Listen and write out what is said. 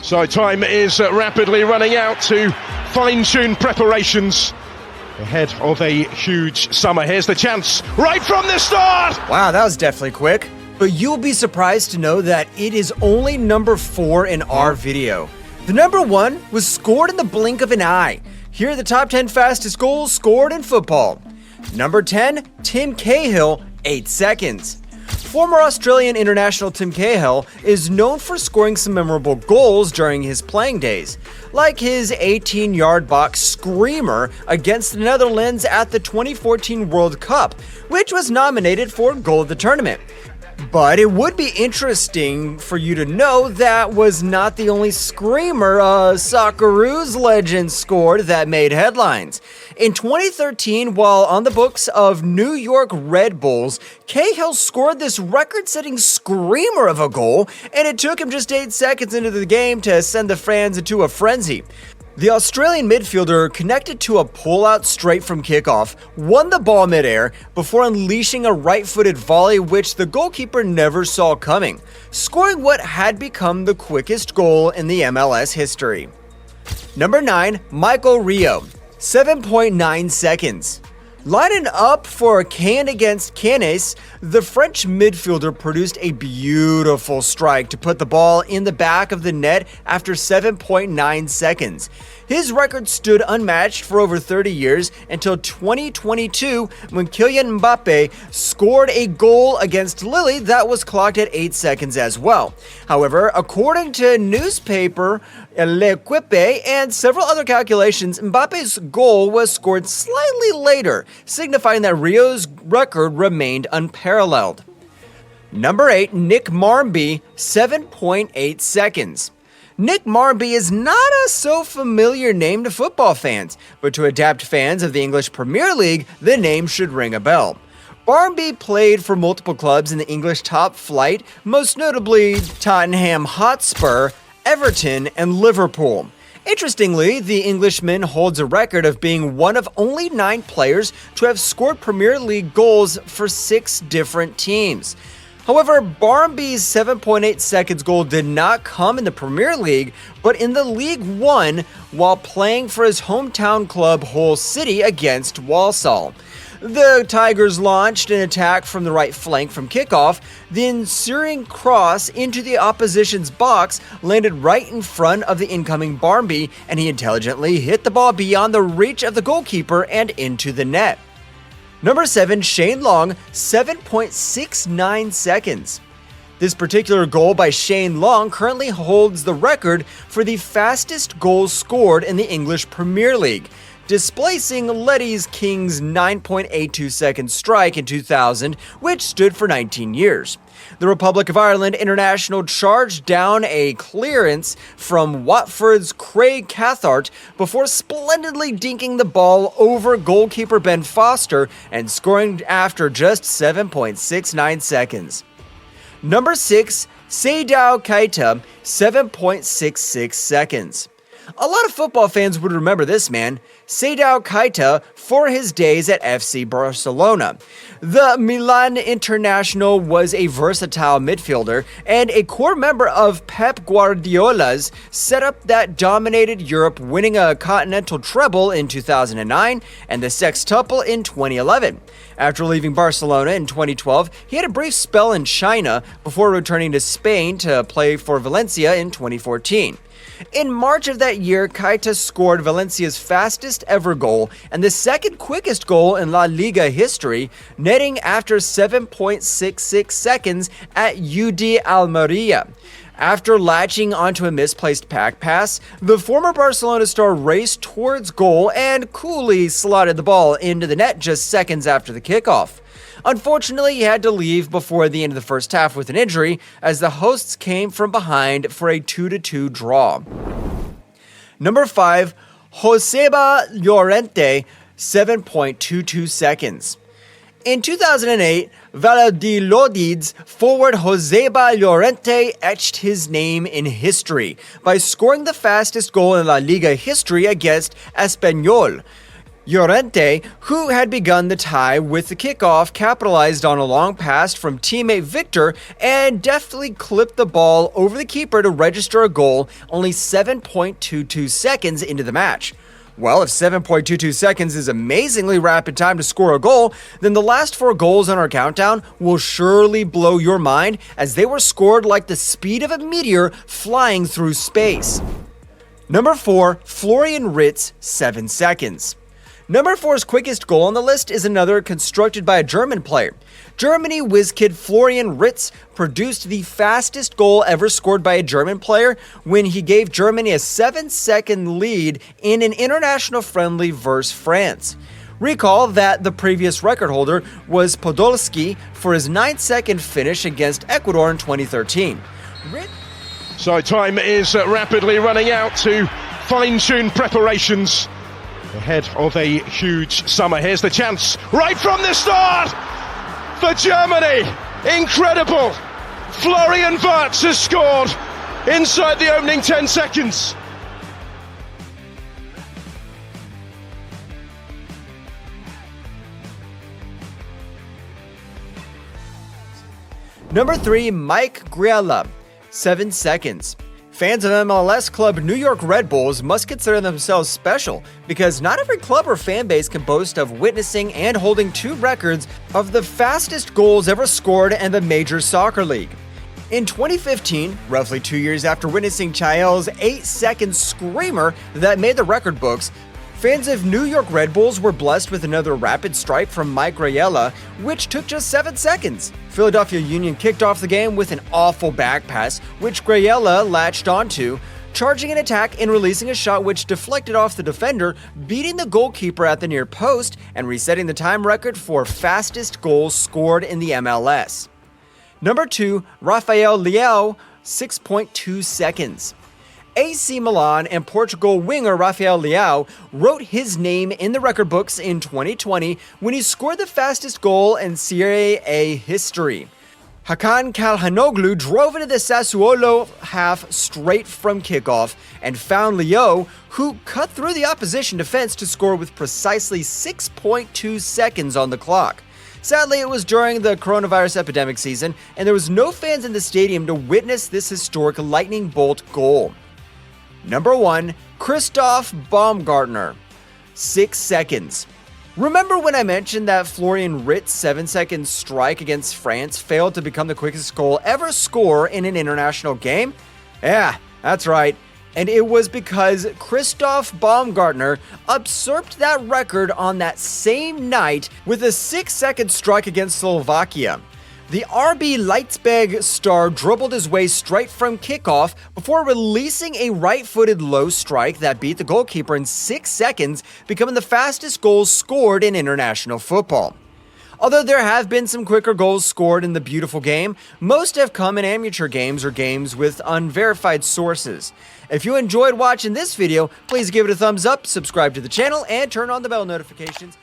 So time is rapidly running out to fine-tune preparations ahead of a huge summer. Here's the chance right from the start. Wow, that was definitely quick. But you'll be surprised to know that it is only number 4 in our video. The number 1 was scored in the blink of an eye. Here are the top 10 fastest goals scored in football. Number 10, Tim Cahill, 8 seconds. Former Australian international Tim Cahill is known for scoring some memorable goals during his playing days, like his 18-yard box screamer against the Netherlands at the 2014 World Cup, which was nominated for Goal of the Tournament. But it would be interesting for you to know that was not the only screamer a Socceroos legend scored that made headlines. In 2013, while on the books of New York Red Bulls, Cahill scored this record-setting screamer of a goal, and it took him just 8 seconds into the game to send the fans into a frenzy. The Australian midfielder connected to a pull-out straight from kickoff, won the ball midair before unleashing a right-footed volley which the goalkeeper never saw coming, scoring what had become the quickest goal in the MLS history. Number 9, Michael Rio, 7.9 seconds. Lining up for Caen against Cannes, the French midfielder produced a beautiful strike to put the ball in the back of the net after 7.9 seconds. His record stood unmatched for over 30 years until 2022 when Kylian Mbappe scored a goal against Lille that was clocked at 8 seconds as well. However, according to newspaper L'Equipe and several other calculations, Mbappe's goal was scored slightly later, signifying that Rio's record remained unparalleled. Number 8, Nick Marmby, 7.8 seconds. Nick Marmby is not a so familiar name to football fans, but to adept fans of the English Premier League, the name should ring a bell. Marmby played for multiple clubs in the English top flight, most notably Tottenham Hotspur, Everton, and Liverpool. Interestingly, the Englishman holds a record of being one of only 9 players to have scored Premier League goals for 6 different teams. However, Barmby's 7.8 seconds goal did not come in the Premier League, but in the League One while playing for his hometown club Hull City against Walsall. The Tigers launched an attack from the right flank from kickoff. The ensuing cross into the opposition's box landed right in front of the incoming Barmby, and he intelligently hit the ball beyond the reach of the goalkeeper and into the net. Number 7, Shane Long, 7.69 seconds. This particular goal by Shane Long currently holds the record for the fastest goals scored in the English Premier League, displacing Letty King's 9.82 second strike in 2000, which stood for 19 years. The Republic of Ireland international charged down a clearance from Watford's Craig Cathcart before splendidly dinking the ball over goalkeeper Ben Foster and scoring after just 7.69 seconds. Number 6, Seydou Keita, 7.66 seconds. A lot of football fans would remember this man, Seydou Keita, for his days at FC Barcelona. The Milan international was a versatile midfielder and a core member of Pep Guardiola's setup that dominated Europe, winning a continental treble in 2009 and the sextuple in 2011. After leaving Barcelona in 2012, he had a brief spell in China before returning to Spain to play for Valencia in 2014. In March of that year, Keita scored Valencia's fastest ever goal and the second quickest goal in La Liga history, netting after 7.66 seconds at UD Almeria. After latching onto a misplaced pack pass, the former Barcelona star raced towards goal and coolly slotted the ball into the net just seconds after the kickoff. Unfortunately, he had to leave before the end of the first half with an injury, as the hosts came from behind for a 2-2 draw. Number 5, Joseba Llorente, 7.22 seconds. In 2008, Valladolid's forward Joseba Llorente etched his name in history by scoring the fastest goal in La Liga history against Espanyol. Llorente, who had begun the tie with the kickoff, capitalized on a long pass from teammate Victor and deftly clipped the ball over the keeper to register a goal only 7.22 seconds into the match. Well, if 7.22 seconds is amazingly rapid time to score a goal, then the last 4 goals on our countdown will surely blow your mind, as they were scored like the speed of a meteor flying through space. Number 4, Florian Wirtz, 7 seconds. Number 4's quickest goal on the list is another constructed by a German player. Germany whiz kid Florian Wirtz produced the fastest goal ever scored by a German player when he gave Germany a 7-second lead in an international friendly versus France. Recall that the previous record holder was Podolski for his 9-second finish against Ecuador in 2013. So time is rapidly running out to fine-tune preparations ahead of a huge summer. Here's the chance right from the start for Germany. Incredible. Florian Wirtz has scored inside the opening 10 seconds. Number 3, Mike Griella, 7 seconds. Fans of MLS club New York Red Bulls must consider themselves special, because not every club or fan base can boast of witnessing and holding 2 records of the fastest goals ever scored in the Major Soccer League. In 2015, roughly 2 years after witnessing Chael's 8-second screamer that made the record books, fans of New York Red Bulls were blessed with another rapid strike from Mike Griella, which took just 7 seconds. Philadelphia Union kicked off the game with an awful back pass, which Griella latched onto, charging an attack and releasing a shot which deflected off the defender, beating the goalkeeper at the near post and resetting the time record for fastest goals scored in the MLS. Number 2, Rafael Leão, 6.2 seconds. AC Milan and Portugal winger Rafael Leão wrote his name in the record books in 2020 when he scored the fastest goal in Serie A history. Hakan Calhanoglu drove into the Sassuolo half straight from kickoff and found Leão, who cut through the opposition defense to score with precisely 6.2 seconds on the clock. Sadly, it was during the coronavirus epidemic season, and there was no fans in the stadium to witness this historic lightning bolt goal. Number 1, Christoph Baumgartner, 6 seconds. Remember when I mentioned that Florian Wirtz's 7-second strike against France failed to become the quickest goal ever scored in an international game? Yeah, that's right. And it was because Christoph Baumgartner usurped that record on that same night with a 6-second strike against Slovakia. The RB Leipzig star dribbled his way straight from kickoff before releasing a right-footed low strike that beat the goalkeeper in 6 seconds, becoming the fastest goal scored in international football. Although there have been some quicker goals scored in the beautiful game, most have come in amateur games or games with unverified sources. If you enjoyed watching this video, please give it a thumbs up, subscribe to the channel, and turn on the bell notifications.